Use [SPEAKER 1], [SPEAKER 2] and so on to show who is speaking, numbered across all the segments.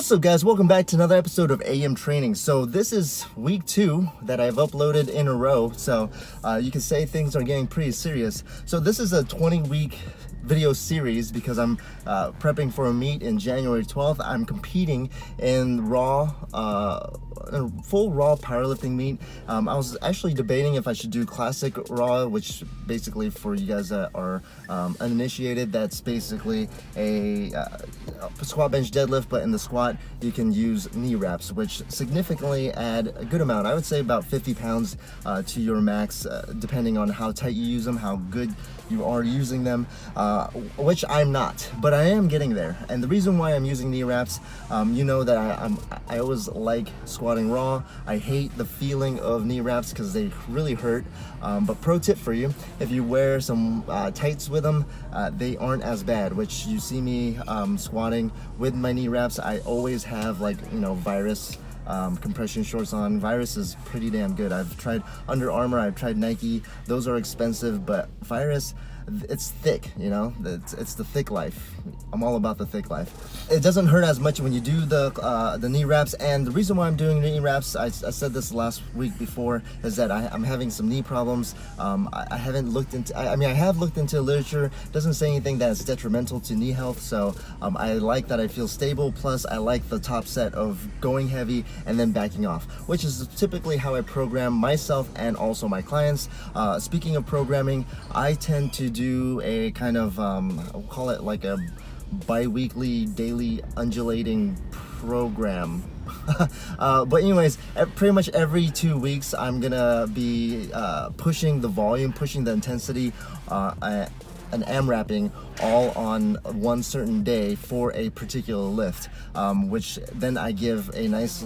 [SPEAKER 1] What's up, guys? Welcome back to another episode of AM Training. So this is week 2 that I've uploaded in a row, so you can say things are getting pretty serious. So this is a 20-week video series because I'm prepping for a meet in January 12th. I'm competing in a full raw powerlifting meet. I was actually debating if I should do classic raw, which basically, for you guys that are uninitiated, that's basically a squat, bench, deadlift, but in the squat you can use knee wraps, which significantly add a good amount. I would say about 50 pounds to your max, depending on how tight you use them, how good you are using them, which I'm not, but I am getting there. And the reason why I'm using knee wraps, you know that I always like squatting raw. I hate the feeling of knee wraps because they really hurt. But pro tip for you, if you wear some tights with them, they aren't as bad, which you see me squatting with my knee wraps. I always have, like, you know, Virus compression shorts on. Virus is pretty damn good. I've tried Under Armour, I've tried Nike. Those are expensive, but Virus, it's thick, you know, it's the thick life. I'm all about the thick life. It doesn't hurt as much when you do the knee wraps, and the reason why I'm doing knee wraps, I said this last week before, is that I'm having some knee problems. I haven't looked into, I mean, I have looked into literature. It doesn't say anything that is detrimental to knee health, so I like that I feel stable, plus I like the top set of going heavy and then backing off, which is typically how I program myself and also my clients. Speaking of programming, I tend to do a kind of, I'll call it like a bi-weekly, daily undulating program. But anyways, pretty much every 2 weeks I'm gonna be pushing the volume, pushing the intensity, and AMRAPing all on one certain day for a particular lift, which then I give a nice,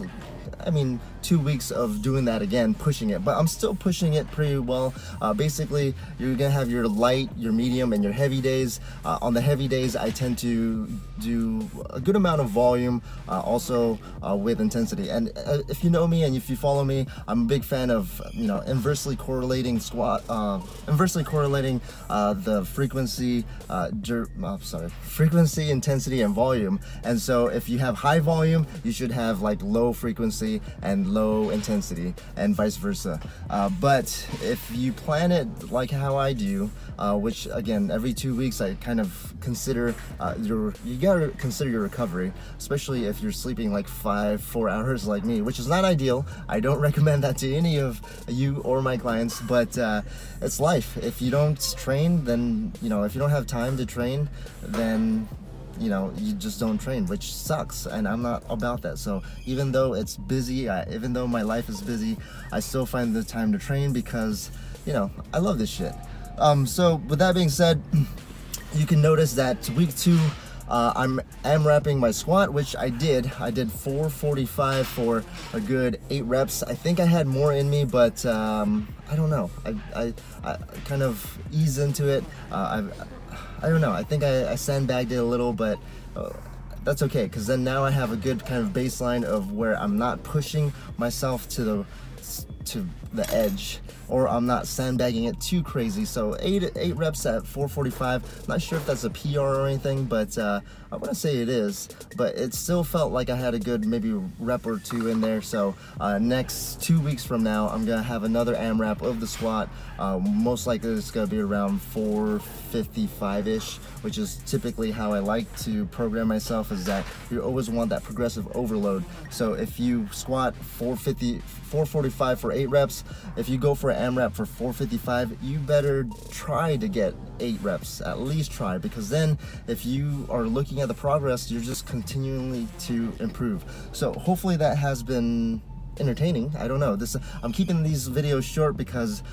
[SPEAKER 1] I mean, 2 weeks of doing that again, pushing it, but I'm still pushing it pretty well. Basically, you're gonna have your light, your medium, and your heavy days. On the heavy days, I tend to do a good amount of volume, also with intensity. And if you know me and if you follow me, I'm a big fan of, you know, inversely correlating the frequency, frequency, intensity, and volume. And so if you have high volume, you should have like low frequency and low intensity, and vice versa. But if you plan it like how I do, which again, every 2 weeks I kind of consider you gotta consider your recovery, especially if you're sleeping like 4 hours like me, which is not ideal. I don't recommend that to any of you or my clients, but it's life. If you don't train, then, you know, if you don't have time to train, then, you know, you just don't train, which sucks, and I'm not about that. So even though it's busy, even though my life is busy, I still find the time to train because, you know, I love this shit. So with that being said, you can notice that week 2, I'm AMRAPing my squat, which I did 445 for a good 8 reps. I think I had more in me, but I don't know. I kind of eased into it. I don't know, I think I sandbagged it a little, but that's okay, because then now I have a good kind of baseline of where I'm not pushing myself to the edge, or I'm not sandbagging it too crazy. So 8 reps at 445. Not sure if that's a PR or anything, but I want to say it is, but it still felt like I had a good maybe rep or 2 in there. So next 2 weeks from now, I'm gonna have another AMRAP of the squat. Most likely it's gonna be around 455-ish, which is typically how I like to program myself, is that you always want that progressive overload. So if you squat 445 for 8 reps, if you go for an AMRAP for 455, you better try to get 8 reps, at least try, because then if you are looking at the progress, you're just continually to improve. So hopefully that has been entertaining. I don't know, I'm keeping these videos short because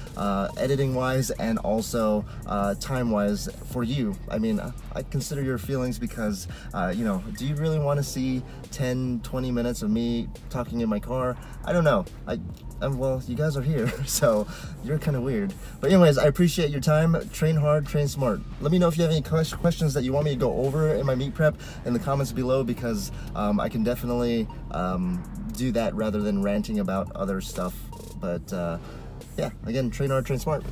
[SPEAKER 1] editing wise and also time wise for you. I mean, I consider your feelings, because you know, do you really want to see 10-20 minutes of me talking in my car? I don't know. Well, you guys are here, so you're kind of weird. But anyways, I appreciate your time. Train hard, train smart. Let me know if you have any questions that you want me to go over in my meet prep in the comments below, because I can definitely do that rather than ranting about other stuff. But yeah, again, train hard, train smart.